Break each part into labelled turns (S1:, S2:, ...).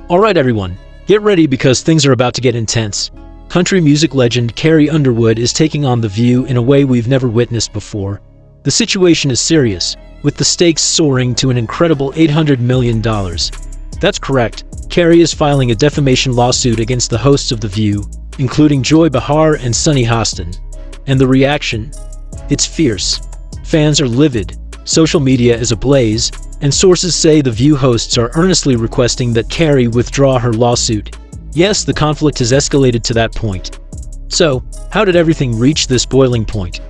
S1: Alright everyone, get ready because things are about to get intense. Country music legend Carrie Underwood is taking on The View in a way we've never witnessed before. The situation is serious, with the stakes soaring to an incredible $800 million. That's correct, Carrie is filing a defamation lawsuit against the hosts of The View, including Joy Behar and Sunny Hostin. And the reaction? It's fierce. Fans are livid, social media is ablaze, and sources say The View hosts are earnestly requesting that Carrie withdraw her lawsuit. Yes, the conflict has escalated to that point. So, how did everything reach this boiling point?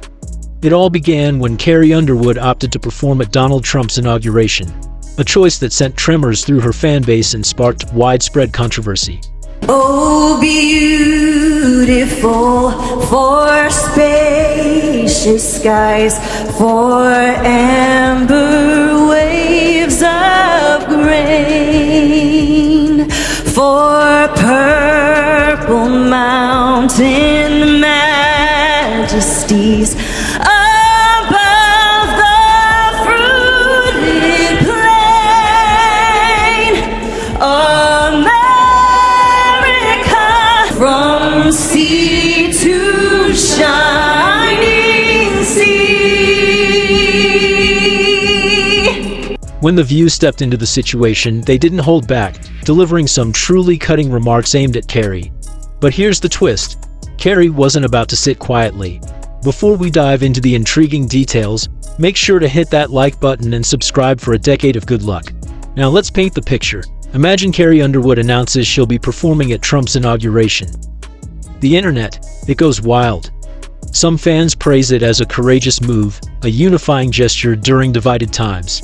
S1: It all began when Carrie Underwood opted to perform at Donald Trump's inauguration, a choice that sent tremors through her fan base and sparked widespread controversy.
S2: Oh, beautiful for spacious skies, for amber waves of grain, for purple mountain majesties above the fruited plain. From sea to shining sea.
S1: When The View stepped into the situation, they didn't hold back, delivering some truly cutting remarks aimed at Carrie. But here's the twist. Carrie wasn't about to sit quietly. Before we dive into the intriguing details, make sure to hit that like button and subscribe for a decade of good luck. Now let's paint the picture. Imagine Carrie Underwood announces she'll be performing at Trump's inauguration. The internet, it goes wild. Some fans praise it as a courageous move, a unifying gesture during divided times.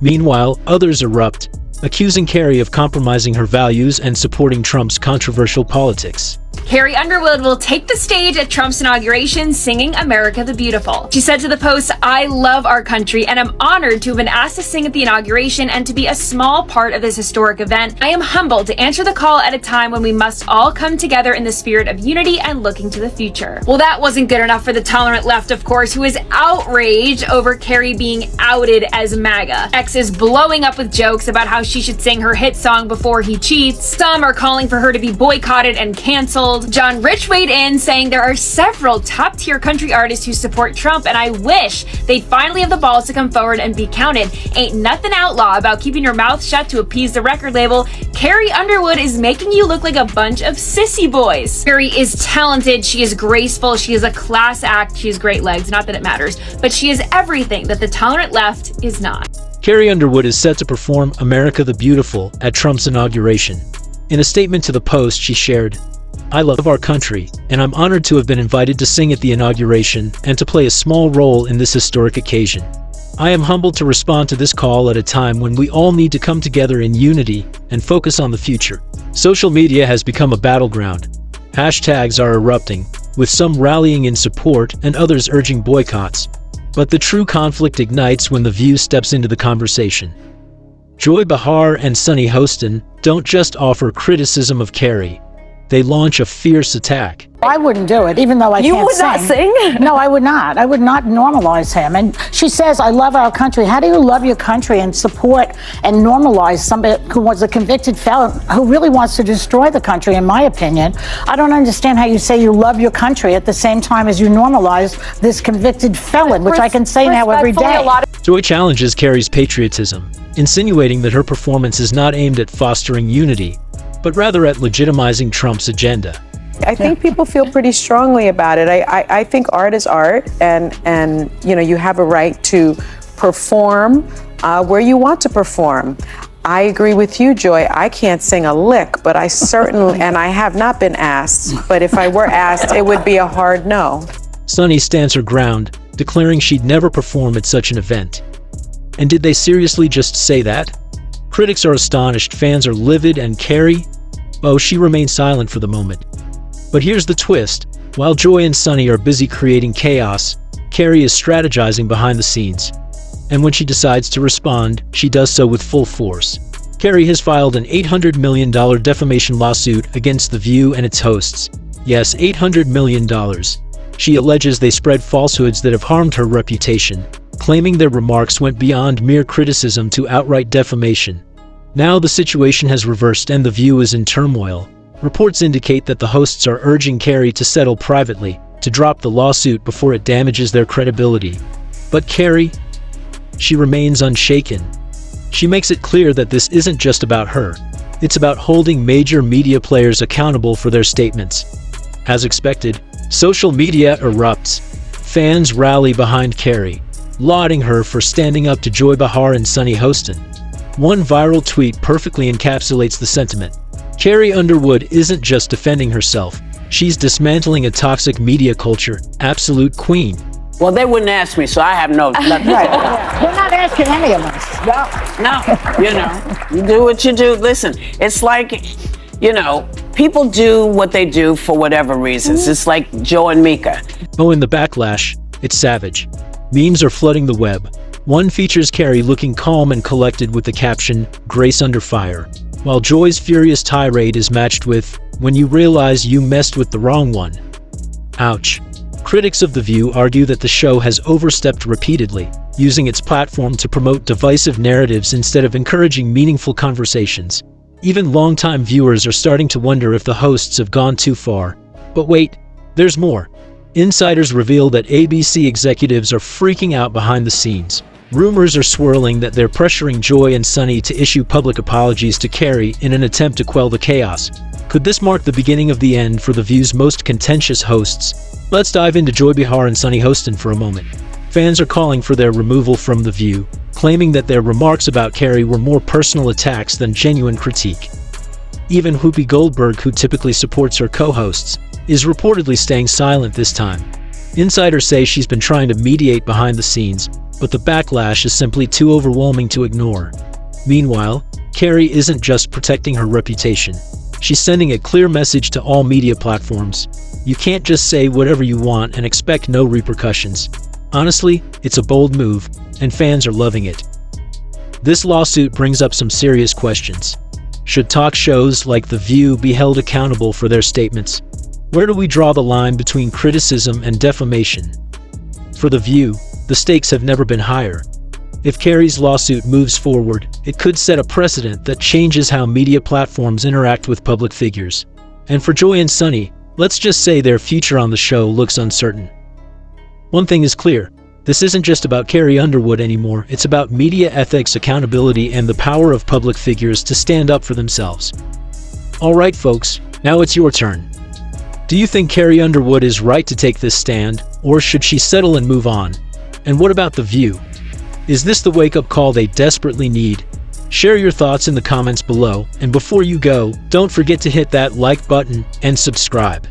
S1: Meanwhile, others erupt, accusing Carrie of compromising her values and supporting Trump's controversial politics.
S3: Carrie Underwood will take the stage at Trump's inauguration singing America the Beautiful. She said to the Post, "I love our country and I'm honored to have been asked to sing at the inauguration and to be a small part of this historic event. I am humbled to answer the call at a time when we must all come together in the spirit of unity and looking to the future." Well, that wasn't good enough for the tolerant left, of course, who is outraged over Carrie being outed as MAGA. X is blowing up with jokes about how she should sing her hit song Before He Cheats. Some are calling for her to be boycotted and canceled. John Rich weighed in, saying there are several top-tier country artists who support Trump, and I wish they'd finally have the balls to come forward and be counted. Ain't nothing outlaw about keeping your mouth shut to appease the record label. Carrie Underwood is making you look like a bunch of sissy boys. Carrie is talented, she is graceful, she is a class act, she has great legs, not that it matters, but she is everything that the tolerant left is not.
S1: Carrie Underwood is set to perform America the Beautiful at Trump's inauguration. In a statement to the Post, she shared, "I love our country, and I'm honored to have been invited to sing at the inauguration and to play a small role in this historic occasion. I am humbled to respond to this call at a time when we all need to come together in unity and focus on the future." Social media has become a battleground. Hashtags are erupting, with some rallying in support and others urging boycotts. But the true conflict ignites when The View steps into the conversation. Joy Behar and Sunny Hostin don't just offer criticism of Carrie. They launch a fierce attack.
S4: I wouldn't do it, even though I can't sing.
S5: You would not sing?
S4: No, I would not. I would not normalize him. And she says, "I love our country." How do you love your country and support and normalize somebody who was a convicted felon who really wants to destroy the country, in my opinion? I don't understand how you say you love your country at the same time as you normalize this convicted felon, which I can say now every day.
S1: Joy challenges Carrie's patriotism, insinuating that her performance is not aimed at fostering unity, but rather at legitimizing Trump's agenda.
S5: I think people feel pretty strongly about it. I think art is art, and you know, you have a right to perform where you want to perform. I agree with you, Joy. I can't sing a lick, but I certainly, and I have not been asked, but if I were asked, it would be a hard no.
S1: Sunny stands her ground, declaring she'd never perform at such an event. And did they seriously just say that? Critics are astonished, fans are livid, and Carrie? Oh, she remains silent for the moment. But here's the twist. While Joy and Sunny are busy creating chaos, Carrie is strategizing behind the scenes. And when she decides to respond, she does so with full force. Carrie has filed an $800 million defamation lawsuit against The View and its hosts. Yes, $800 million. She alleges they spread falsehoods that have harmed her reputation, claiming their remarks went beyond mere criticism to outright defamation. Now the situation has reversed and The View is in turmoil. Reports indicate that the hosts are urging Carrie to settle privately, to drop the lawsuit before it damages their credibility. But Carrie, she remains unshaken. She makes it clear that this isn't just about her. It's about holding major media players accountable for their statements. As expected, social media erupts. Fans rally behind Carrie, lauding her for standing up to Joy Behar and Sunny Hostin. One viral tweet perfectly encapsulates the sentiment. Carrie Underwood isn't just defending herself, she's dismantling a toxic media culture. Absolute queen.
S6: Well, they wouldn't ask me, so I have nothing.
S4: Right. They're not asking any of us.
S6: No, you do what you do. Listen, it's like, people do what they do for whatever reasons. It's like Joe and Mika.
S1: Oh, and the backlash, it's savage. Memes are flooding the web. One features Carrie looking calm and collected with the caption, "Grace under fire," while Joy's furious tirade is matched with, "When you realize you messed with the wrong one." Ouch. Critics of The View argue that the show has overstepped repeatedly, using its platform to promote divisive narratives instead of encouraging meaningful conversations. Even longtime viewers are starting to wonder if the hosts have gone too far. But wait, there's more. Insiders reveal that ABC executives are freaking out behind the scenes. Rumors are swirling that they're pressuring Joy and Sunny to issue public apologies to Carrie in an attempt to quell the chaos. Could this mark the beginning of the end for The View's most contentious hosts? Let's dive into Joy Behar and Sunny Hostin for a moment. Fans are calling for their removal from The View, claiming that their remarks about Carrie were more personal attacks than genuine critique. Even Whoopi Goldberg, who typically supports her co-hosts, is reportedly staying silent this time. Insiders say she's been trying to mediate behind the scenes, but the backlash is simply too overwhelming to ignore. Meanwhile, Carrie isn't just protecting her reputation. She's sending a clear message to all media platforms. You can't just say whatever you want and expect no repercussions. Honestly, it's a bold move, and fans are loving it. This lawsuit brings up some serious questions. Should talk shows like The View be held accountable for their statements? Where do we draw the line between criticism and defamation? For The View, the stakes have never been higher. If Carrie's lawsuit moves forward, it could set a precedent that changes how media platforms interact with public figures. And for Joy and Sunny, let's just say their future on the show looks uncertain. One thing is clear, this isn't just about Carrie Underwood anymore, it's about media ethics, accountability, and the power of public figures to stand up for themselves. Alright folks, now it's your turn. Do you think Carrie Underwood is right to take this stand, or should she settle and move on? And what about The View? Is this the wake-up call they desperately need? Share your thoughts in the comments below, and before you go, don't forget to hit that like button and subscribe.